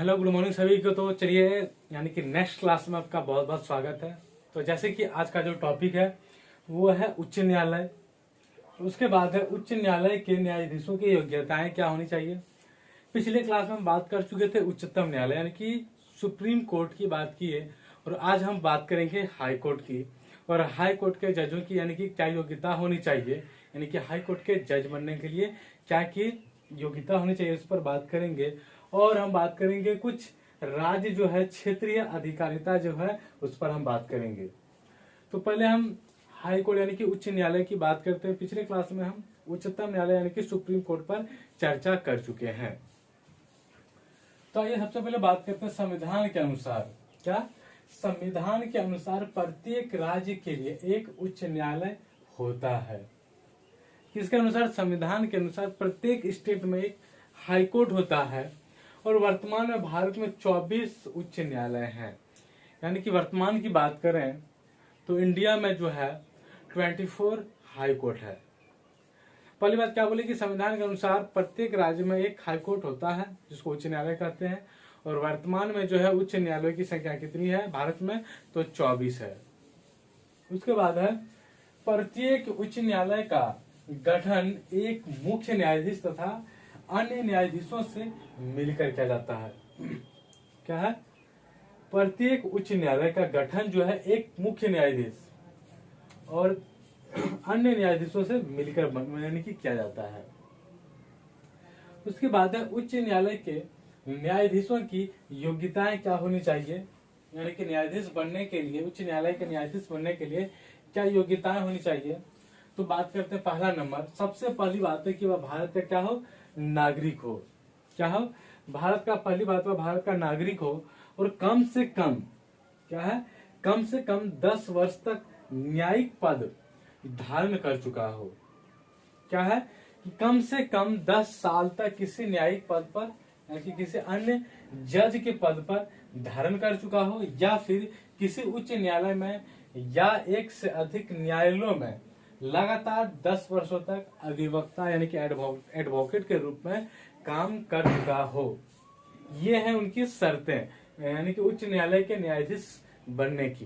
Hello good morning सभी को। तो चलिए यानी कि नेक्स्ट क्लास में आपका बहुत बहुत स्वागत है। तो जैसे कि आज का जो टॉपिक है वो है उच्च न्यायालय। उसके बाद है उच्च न्यायालय के न्यायाधीशों की योग्यताएं क्या होनी चाहिए। पिछले क्लास में हम बात कर चुके थे उच्चतम न्यायालय यानी कि सुप्रीम कोर्ट की बात की है, और आज हम बात करेंगे हाई कोर्ट की। और हाई कोर्ट के जजों की यानी कि क्या योग्यता होनी चाहिए, यानी कि हाई कोर्ट के जज बनने के लिए क्या की योग्यता होनी चाहिए, उस पर बात करेंगे। और हम बात करेंगे कुछ राज्य जो है क्षेत्रीय अधिकारिता जो है उस पर हम बात करेंगे। तो पहले हम हाई कोर्ट यानी कि उच्च न्यायालय की बात करते हैं। पिछले क्लास में हम उच्चतम न्यायालय यानी कि सुप्रीम कोर्ट पर चर्चा कर चुके हैं। तो आइए सबसे पहले बात करते हैं संविधान के अनुसार। क्या संविधान के अनुसार प्रत्येक राज्य के लिए एक उच्च न्यायालय होता है। किसके अनुसार? संविधान के अनुसार प्रत्येक स्टेट में एक हाई कोर्ट होता है। और वर्तमान में भारत में 24 उच्च न्यायालय हैं। यानी कि वर्तमान की बात करें तो इंडिया में जो है 24 हाई कोर्ट है। पहली बात क्या बोले कि संविधान के अनुसार प्रत्येक राज्य में एक हाई कोर्ट होता है जिसको उच्च न्यायालय कहते हैं। और वर्तमान में जो है उच्च न्यायालय की संख्या कितनी है भारत में? तो 24 है। उसके बाद है प्रत्येक उच्च न्यायालय का गठन एक मुख्य न्यायाधीश तथा अन्य न्यायाधीशों से मिलकर किया जाता है। क्या है? प्रत्येक उच्च न्यायालय का गठन जो है एक मुख्य न्यायाधीश और अन्य न्यायाधीशों से मिलकर यानी कि किया जाता है। उसके बाद है उच्च न्यायालय के न्यायाधीशों की योग्यताएं क्या होनी चाहिए, यानी कि न्यायाधीश बनने के लिए, उच्च न्यायालय के न्यायाधीश बनने के लिए क्या योग्यताएं होनी चाहिए। तो बात करते हैं पहला नंबर, सबसे पहली बात है कि वह भारत का क्या हो? नागरिक हो। क्या हो? भारत का पहली बात वह भारत का नागरिक हो और कम से कम क्या है? कम से कम 10 वर्ष तक न्यायिक पद धारण कर चुका हो। क्या है? कि कम से कम 10 साल तक किसी न्यायिक पद पर यानी कि किसी अन्य जज के पद पर धारण कर चुका हो, या फिर किसी उच्च न्यायालय में या एक से अधिक न्यायालयों में लगातार 10 वर्षों तक अधिवक्ता यानी कि एडवोकेट के रूप में काम कर चुका हो। ये है उनकी शर्तें यानी कि उच्च न्यायालय के न्यायाधीश बनने की।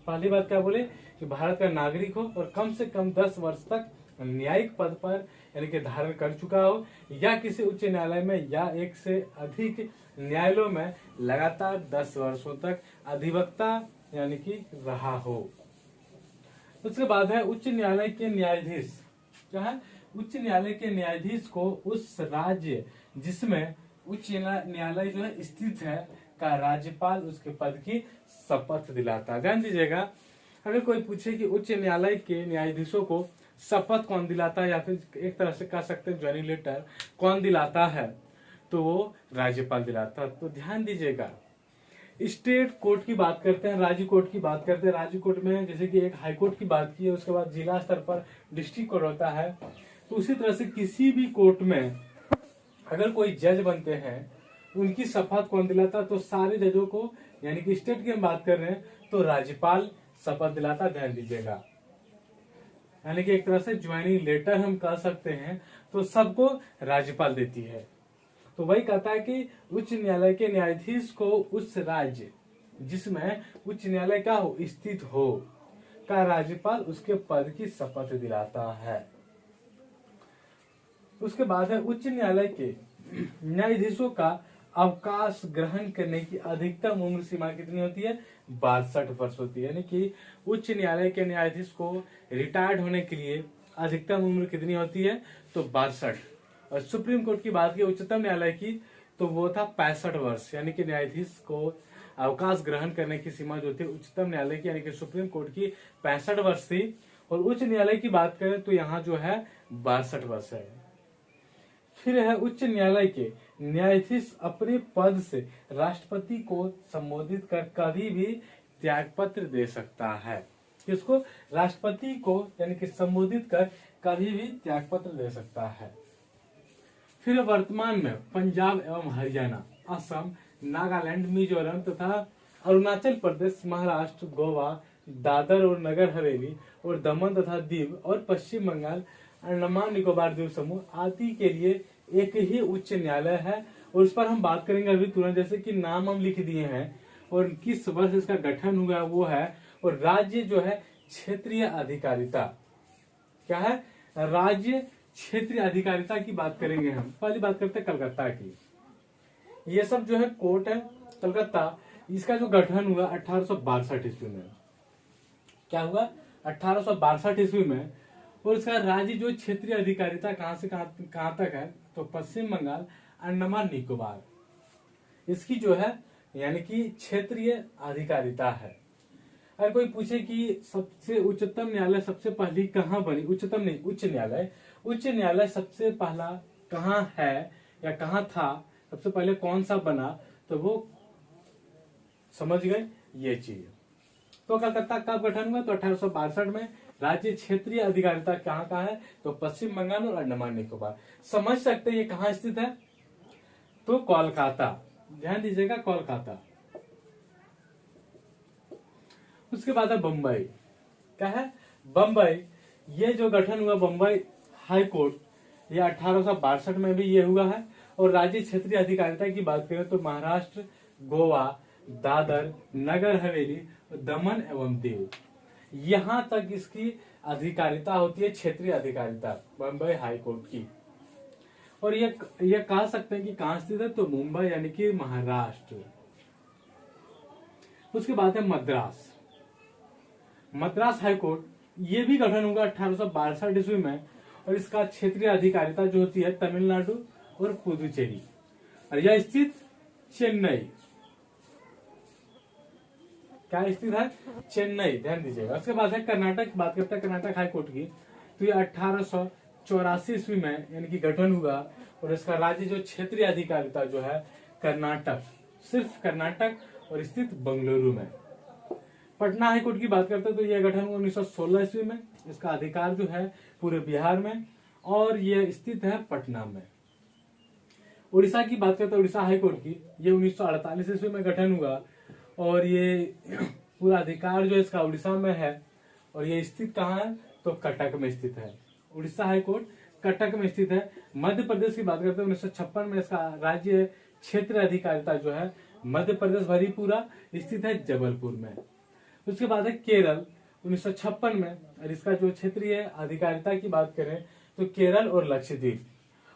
पहली बात क्या बोले कि भारत का नागरिक हो और कम से कम 10 वर्ष तक न्यायिक पद पर यानी कि धारण कर चुका हो, या किसी उच्च न्यायालय में या एक से अधिक न्यायालयों में लगातार 10 वर्षों तक अधिवक्ता यानी कि रहा हो। उसके बाद है उच्च न्यायालय के न्यायाधीश। क्या है? उच्च न्यायालय के न्यायाधीश को उस राज्य जिसमें उच्च न्यायालय जो है स्थित है का राज्यपाल उसके पद की शपथ दिलाता है। ध्यान दीजिएगा, अगर कोई पूछे कि उच्च न्यायालय के न्यायाधीशों को शपथ कौन दिलाता है, या फिर एक तरह से कह सकते हैं ज्वाइनिंग लेटर कौन दिलाता है, तो वो राज्यपाल दिलाता है। तो ध्यान दीजिएगा, स्टेट कोर्ट की बात करते हैं, राज्य कोर्ट की बात करते हैं। राज्य कोर्ट में जैसे कि एक हाई कोर्ट की बात की है, उसके बाद जिला स्तर पर डिस्ट्रिक्ट कोर्ट होता है। तो उसी तरह से किसी भी कोर्ट में अगर कोई जज बनते हैं उनकी शपथ कौन दिलाता? तो सारे जजों को, यानी कि स्टेट की हम बात कर रहे हैं तो राज्यपाल शपथ दिलाता। ध्यान दीजिएगा, यानी कि एक तरह से ज्वाइनिंग लेटर हम कह सकते हैं, तो सबको राज्यपाल देती है। तो वही कहता है कि उच्च न्यायालय के न्यायाधीश को उस राज्य जिसमें उच्च न्यायालय का हो स्थित हो का राज्यपाल उसके पद की शपथ दिलाता है। उसके बाद है उच्च न्यायालय के न्यायाधीशों का अवकाश ग्रहण करने की अधिकतम उम्र सीमा कितनी होती है? 62 वर्ष होती है। यानी कि उच्च न्यायालय के न्यायाधीश को रिटायर्ड होने के लिए अधिकतम उम्र कितनी होती है? तो 62। और सुप्रीम कोर्ट की बात की उच्चतम न्यायालय की तो वो था 65 वर्ष। यानी कि न्यायाधीश को अवकाश ग्रहण करने की सीमा जो थी उच्चतम न्यायालय की यानी कि सुप्रीम कोर्ट की 65 वर्ष थी। और उच्च न्यायालय की बात करें तो यहाँ जो है 62 वर्ष है। फिर है उच्च न्यायालय के न्यायाधीश अपने पद से राष्ट्रपति को संबोधित कर कभी भी त्यागपत्र दे सकता है। किसको? राष्ट्रपति को यानी कि संबोधित कर कभी भी त्यागपत्र दे सकता है। फिर वर्तमान में पंजाब एवं हरियाणा, असम, नागालैंड, मिजोरम तथा अरुणाचल प्रदेश, महाराष्ट्र, गोवा, दादर और नगर हवेली और दमन तथा दीव और पश्चिम बंगाल, अंडमान निकोबार द्वीप समूह आदि के लिए एक ही उच्च न्यायालय है और उस पर हम बात करेंगे अभी तुरंत। जैसे कि नाम हम लिख दिए हैं और किस वर्ष इसका गठन हुआ वो है। और राज्य जो है क्षेत्रीय अधिकारिता, क्या है, राज्य क्षेत्रीय अधिकारिता की बात करेंगे हम। पहली बात करते हैं कलकत्ता की। ये सब जो है कोर्ट है कलकत्ता, इसका जो गठन हुआ 1862 ईस्वी में। क्या हुआ 1862 ईस्वी में। और इसका राज्य जो क्षेत्रीय अधिकारिता कहां से कहां तक है, तो पश्चिम बंगाल, अंडमान निकोबार, इसकी जो है यानी कि क्षेत्रीय अधिकारिता है। अगर कोई पूछे कि सबसे उच्चतम न्यायालय सबसे पहली कहाँ बनी, उच्चतम नहीं उच्च न्यायालय सबसे पहला कहाँ है या कहाँ था, सबसे पहले कौन सा बना, तो वो समझ गए ये चीज। तो कलकत्ता कब गठन हुआ, तो 1862 में। राज्य क्षेत्रीय अधिकारिता कहाँ कहाँ है, तो पश्चिम बंगाल और अंडमान निकोबार। समझ सकते हैं ये कहाँ स्थित है, तो कोलकाता, ध्यान दीजिएगा कोलकाता। उसके बाद है बम्बई। क्या है, बम्बई, ये जो गठन हुआ बम्बई हाई कोर्ट, ये 1862 में भी ये हुआ है। और राज्य क्षेत्रीय अधिकारिता की बात करें तो महाराष्ट्र, गोवा, दादर, नगर हवेली, दमन एवं दीव, यहां तक इसकी अधिकारिता होती है, क्षेत्रीय अधिकारिता बम्बई हाई कोर्ट की। और ये कह सकते हैं कि कहां स्थित है, तो मुंबई यानी कि महाराष्ट्र। उसके बाद है मद्रास, मद्रास हाई कोर्ट, ये भी गठन होगा 1862 ईस्वी में। और इसका क्षेत्रीय अधिकारिता जो होती है तमिलनाडु और पुदुचेरी, और यह स्थित चेन्नई, क्या स्थित है, चेन्नई, ध्यान दीजिएगा। उसके बाद है कर्नाटक की बात करते हैं, कर्नाटक हाई कोर्ट की। तो ये 1884 ईस्वी में यानी कि गठन हुआ। और इसका राज्य जो क्षेत्रीय अधिकारिता जो है कर्नाटक, सिर्फ कर्नाटक, और स्थित बंगलुरु में। पटना हाईकोर्ट की बात करते हैं तो यह गठन हुआ 1916 ईस्वी में। इसका अधिकार जो है पूरे बिहार में, और यह स्थित है पटना में। उड़ीसा की बात करते हैं, उड़ीसा हाईकोर्ट की, ये 1948 ईस्वी में गठन हुआ। और ये पूरा अधिकार जो इसका उड़ीसा में है। और ये स्थित कहाँ है, तो कटक में स्थित है। उड़ीसा हाईकोर्ट कटक में स्थित है। मध्य प्रदेश की बात करते हैं 1956 में इसका राज्य क्षेत्र अधिकारिता जो है मध्य प्रदेश भरीपूरा, स्थित है जबलपुर में। उसके बाद है केरल 1956 में। और इसका जो क्षेत्रीय अधिकारिता की बात करें तो केरल और लक्षद्वीप,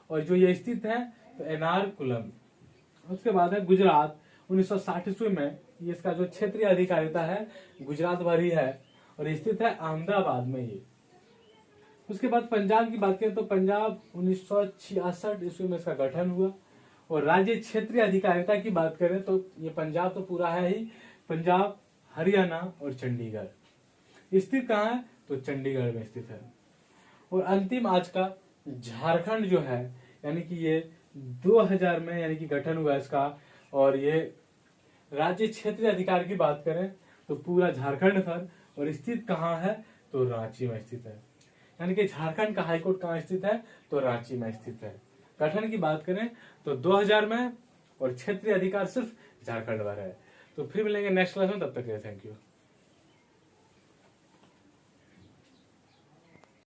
और जो ये स्थित है तो एर्नाकुलम। उसके बाद है गुजरात 1960 ईस्वी में। ये इसका जो क्षेत्रीय अधिकारिता है गुजरात भर ही है, और स्थित है अहमदाबाद में ये। उसके बाद पंजाब की बात करें तो पंजाब 1966 ईस्वी में इसका गठन हुआ। और राज्य क्षेत्रीय अधिकारिता की बात करें तो ये पंजाब तो पूरा है ही, पंजाब, हरियाणा और चंडीगढ़। स्थित कहाँ है, तो चंडीगढ़ में स्थित है। और अंतिम आज का झारखंड जो है, यानी कि ये 2000 में यानी कि गठन हुआ इसका। और ये राज्य क्षेत्रीय अधिकार की बात करें तो पूरा झारखंड था। और स्थित कहाँ है, तो रांची में स्थित है। यानी कि झारखंड का हाईकोर्ट कहाँ स्थित है, तो रांची में स्थित है। गठन की बात करें तो 2000 में, और क्षेत्रीय अधिकार सिर्फ झारखंड भर है। तो फिर मिलेंगे नेक्स्ट क्लास में, तब तक के लिए थैंक यू।